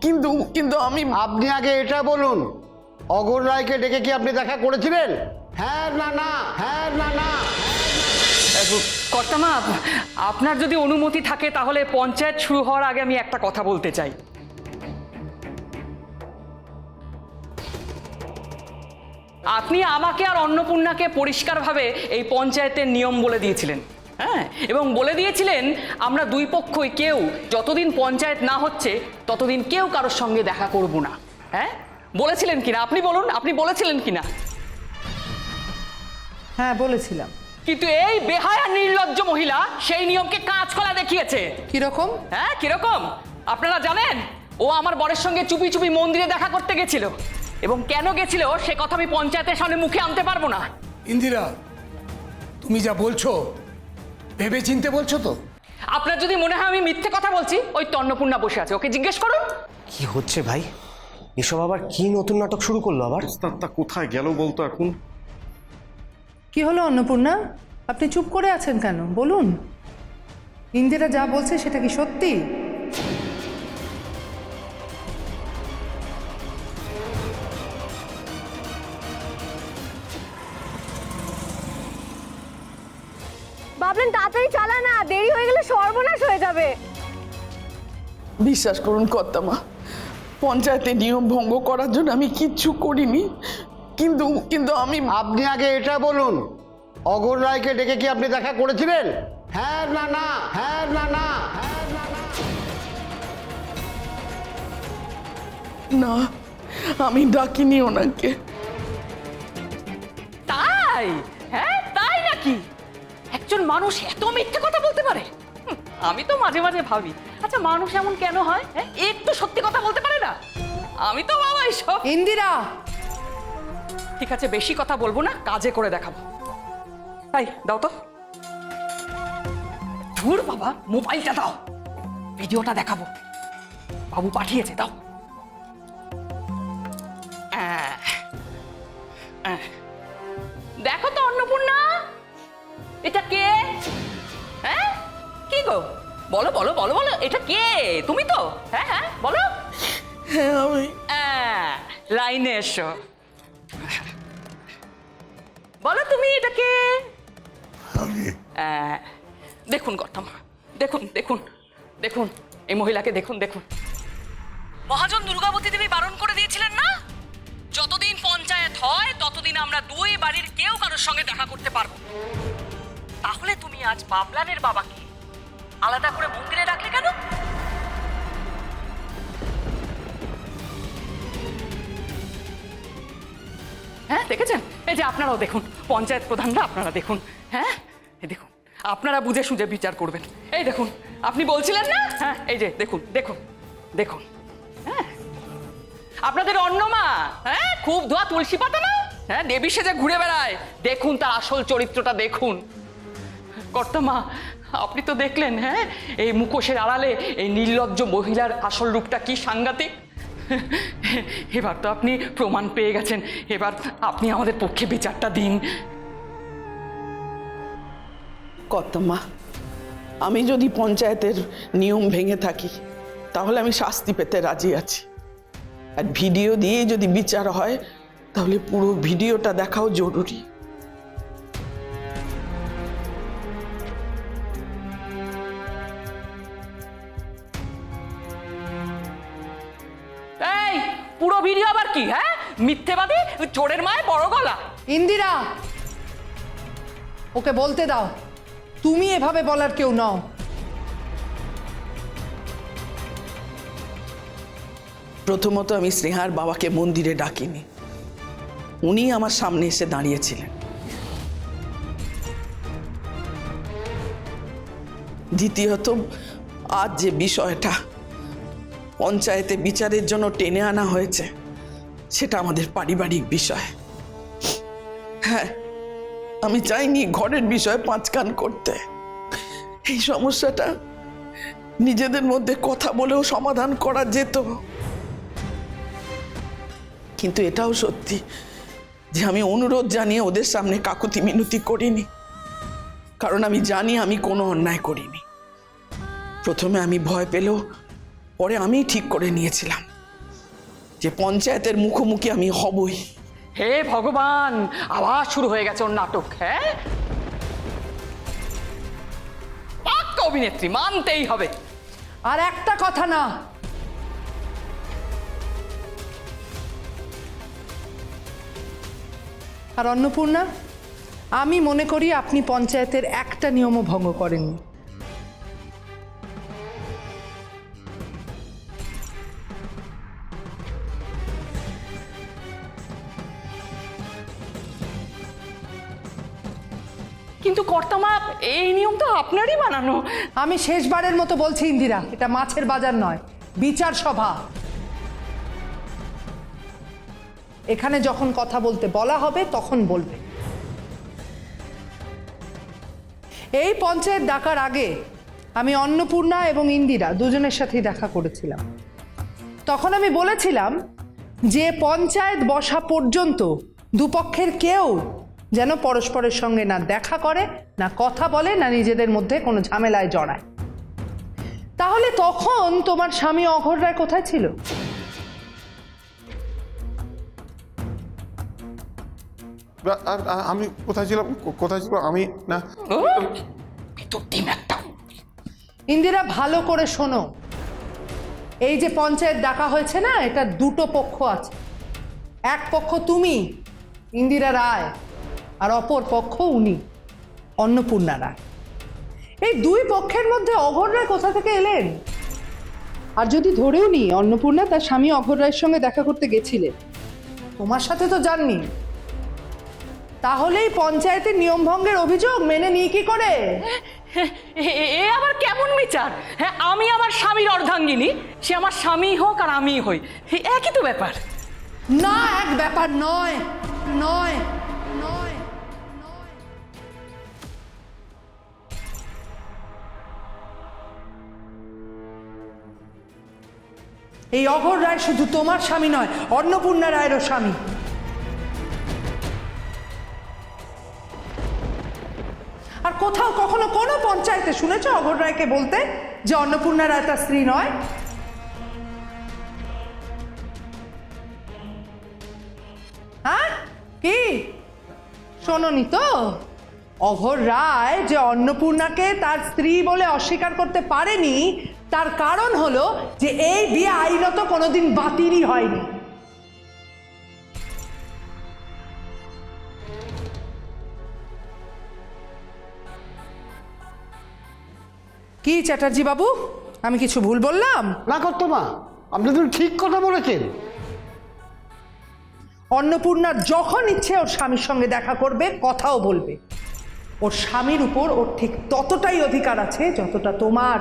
কিন্তু কিন্তু আমি আপনি আগে এটা বলুন, অগর রায়কে ডেকে কি আপনি দেখা করেছিলেন? হ্যাঁ না না, হ্যাঁ না না। কর্তামা, আপনার যদি অনুমতি থাকে তাহলে পঞ্চায়েত শুরু হওয়ার আগে আমি একটা কথা বলতে চাই। আপনি আমাকে আর অন্নপূর্ণাকে পরিষ্কারভাবে এই পঞ্চায়েতের নিয়ম বলে দিয়েছিলেন, হ্যাঁ, এবং বলে দিয়েছিলেন আমরা দুই পক্ষই কেউ যতদিন পঞ্চায়েত না হচ্ছে ততদিন কেউ কারোর সঙ্গে দেখা করব না। হ্যাঁ, বলেছিলেন কিনা আপনি বলুন, আপনি বলেছিলেন কিনা? হ্যাঁ বলেছিলাম। কিন্তু এই বেহায়া নির্লজ্জ মহিলা সেই নিয়মকে কাঁচকলা দেখিয়েছে। কিরকম? হ্যাঁ কিরকম আপনারা জানেন? ও আমার বরের সঙ্গে চুপি চুপি মন্দিরে দেখা করতে গেছিল, এবং কেন গেছিল সে কথা আমি পঞ্চায়েতের সামনে মুখে আনতে পারবো না। ইন্দিরা, তুমি যা বলছো ভেবে চিনতে বলছো তো? আপনার যদি মনে হয় আমি মিথ্যে কথা বলছি, ওই অন্নপূর্ণা বসে আছে, ওকে জিজ্ঞেস করুন। কি হচ্ছে ভাই? এসব আবার কি নতুন নাটক শুরু করলো আবার? ওস্তাদটা কোথায় গেল বলতো এখন? কি হলো অন্নপূর্ণা, আপনি চুপ করে আছেন কেন? বলুন, ইন্দিরা যা বলছে সেটা কি সত্যি? বাবলেন তাড়াতাড়ি চালা না, দেরি হয়ে গেলে সর্বনাশ হয়ে যাবে। বিশ্বাস করুন কর্তামা, পঞ্চায়েতের নিয়ম ভঙ্গ করার জন্য আমি কিচ্ছু করিনি। কিন্তু কিন্তু আমি আপনি আগে এটা বলুন, অগর রায়কে ডেকে কি আপনি দেখা করেছিলেন? হ্যাঁ না না, হ্যাঁ না না, হ্যাঁ না না। না, আমি ডাকিনি ওনাকে। তাই? হ্যাঁ তাই নাকি? একজন মানুষ এত মিথ্যে কথা বলতে পারে? আমি তো মাঝে মাঝে ভাবি, আচ্ছা মানুষ এমন কেন হয়, হ্যাঁ একটু সত্যি কথা বলতে পারে না? আমি তো বাবা এইসব। ইন্দিরা! ঠিক আছে, বেশি কথা বলবো না, কাজে করে দেখাবো। তাই দাও তো। ধুর বাবা, মোবাইলটা দাও, ভিডিওটা দেখাবো। বাবু পাঠিয়েছে, দাও। দেখো তো অন্নপূর্ণা, এটা কে? হ্যাঁ কি গো, বলো বলো বলো বলো, এটা কে? তুমি তো? হ্যাঁ হ্যাঁ বলো। হ্যাঁ আমি। লাইনে এসো, বলো তুমি এটা কে? দেখুন কর্তামা, দেখুন দেখুন দেখুন, এই মহিলাকে দেখুন দেখুন। মহাজন দুর্গাবতী দেবী বারণ করে দিয়েছিলেন না, যতদিন পঞ্চায়েত হয় ততদিন আমরা দুই বাড়ির কেউ কারোর সঙ্গে দেখা করতে পারবো। তাহলে তুমি আজ বাবলানের বাবাকে আলাদা করে মন্দিরে রাখলে কেন? হ্যাঁ দেখেছেন? এই যে আপনারাও দেখুন, পঞ্চায়েত প্রধানরা আপনারা দেখুন, হ্যাঁ এই দেখুন, আপনারা বুঝে সুঝে বিচার করবেন। এই দেখুন, আপনি বলছিলেন না, হ্যাঁ এই যে দেখুন দেখুন দেখুন, হ্যাঁ আপনাদের অন্নমা, হ্যাঁ খুব ধোয়া তুলসী পাতা না, হ্যাঁ দেবী সেজে ঘুরে বেড়ায়, দেখুন তার আসল চরিত্রটা দেখুন। কর্তামা, আপনি তো দেখলেন, হ্যাঁ এই মুখোশের আড়ালে এই নির্লজ্জ মহিলার আসল রূপটা কি সাংঘাতিক। এবার তো আপনি প্রমাণ পেয়ে গেছেন, এবার আপনি আমাদের পক্ষে বিচারটা দিন। কর্তামা, আমি যদি পঞ্চায়েতের নিয়ম ভেঙে থাকি তাহলে আমি শাস্তি পেতে রাজি আছি। আর ভিডিও দিয়ে যদি বিচার হয় তাহলে পুরো ভিডিওটা দেখাও জরুরি। এই পুরো ভিডিও আবার কি? হ্যাঁ মিথ্যেবাদী, চোরের মায় বড় গলা। ইন্দিরা, ওকে বলতে দাও, তুমি এভাবে বলার কেউ নও। প্রথমত আমি স্নেহার বাবাকে মন্দিরে ডাকিনি, উনি আমার সামনে এসে দাঁড়িয়েছিলেন। দ্বিতীয়ত আজ যে বিষয়টা পঞ্চায়েতে বিচারের জন্য টেনে আনা হয়েছে সেটা আমাদের পারিবারিক বিষয়। হ্যাঁ, আমি চাইনি ঘরের বিষয়ে পাঁচ কান করতে। এই সমস্যাটা নিজেদের মধ্যে কথা বলেও সমাধান করা যেত, কিন্তু এটাও সত্যি যে আমি অনুরোধ জানিয়ে ওদের সামনে কাকুতি মিনতি করিনি, কারণ আমি জানি আমি কোনো অন্যায় করিনি। প্রথমে আমি ভয় পেলেও পরে আমিই ঠিক করে নিয়েছিলাম যে পঞ্চায়েতের মুখোমুখি আমি হবই। হে ভগবান, আবার শুরু হয়ে গেছে ওর নাটক। হ্যাঁ, পাক্কা অভিনেত্রী, মানতেই হবে। আর একটা কথা না, আর অন্নপূর্ণা, আমি মনে করি আপনি পঞ্চায়েতের একটা নিয়মও ভঙ্গ করেননি। কিন্তু কর্তামা, এই নিয়ম তো আপনারই বানানো। আমি শেষবারের মতো বলছি ইন্দিরা, এটা মাছের বাজার নয়, বিচার সভা। এখানে যখন কথা বলতে বলা হবে তখন বলবে। এই পঞ্চায়েত ডাকার আগে আমি অন্নপূর্ণা এবং ইন্দিরা দুজনের সাথেই দেখা করেছিলাম। তখন আমি বলেছিলাম যে পঞ্চায়েত বসা পর্যন্ত দুপক্ষের কেউ যেন পরস্পরের সঙ্গে না দেখা করে, না কথা বলে, না নিজেদের মধ্যে কোনো ঝামেলায় জড়ায়। তাহলে তখন তোমার স্বামী অঘোর রায় কোথায় ছিল? আমি কোথায় ছিলাম? কোথায় ছিল আমি? না, তোর টিম একটা। ইন্দিরা, ভালো করে শোনো, এই যে পঞ্চায়েত ডাকা হয়েছে না, এটা দুটো পক্ষ আছে। এক পক্ষ তুমি, ইন্দিরা রায়, আর অপর পক্ষ উনি, অন্নপূর্ণা রায়। এই দুই পক্ষের মধ্যে অঘোর রায় কোথা থেকে এলেন? আর যদি ধরেও নি অন্নপূর্ণা তার স্বামী অঘোর রায়ের সঙ্গে দেখা করতে গেছিলেন, তোমার সাথে তো যাননি, তাহলেই পঞ্চায়েতের নিয়ম ভঙ্গের অভিযোগ মেনে নিয়ে কি করে? এ আবার কেমন বিচার? হ্যাঁ, আমি আমার স্বামীর অর্ধাঙ্গিনী, সে আমার স্বামী হোক আর আমি হই, একই তো ব্যাপার। না, এক ব্যাপার নয়, নয়, নয়। এই অঘোর রায় শুধু তোমার স্বামী নয়, অন্নপূর্ণা রায়েরও স্বামী। আর কোথাও কখনো কোনো পঞ্চায়েতে শুনেছো অঘোর রায়কে বলতে যে অন্নপূর্ণা রায় তার স্ত্রী নয়? হ্যাঁ, কি শোনোনি তো? অঘোর রায় যে অন্নপূর্ণাকে তার স্ত্রী বলে অস্বীকার করতে পারেনি, তার কারণ হলো যে এই বিয়ে আইনত কোনোদিন বাতিলই হয়নি। কি চ্যাটার্জি বাবু, আমি কিছু ভুল বললাম? না কর্তামা, আপনি তো ঠিক কথা বলেছেন। অন্নপূর্ণার যখন ইচ্ছে ওর স্বামীর সঙ্গে দেখা করবে, কথাও বলবে। ওর স্বামীর উপর ওর ঠিক ততটাই অধিকার আছে যতটা তোমার।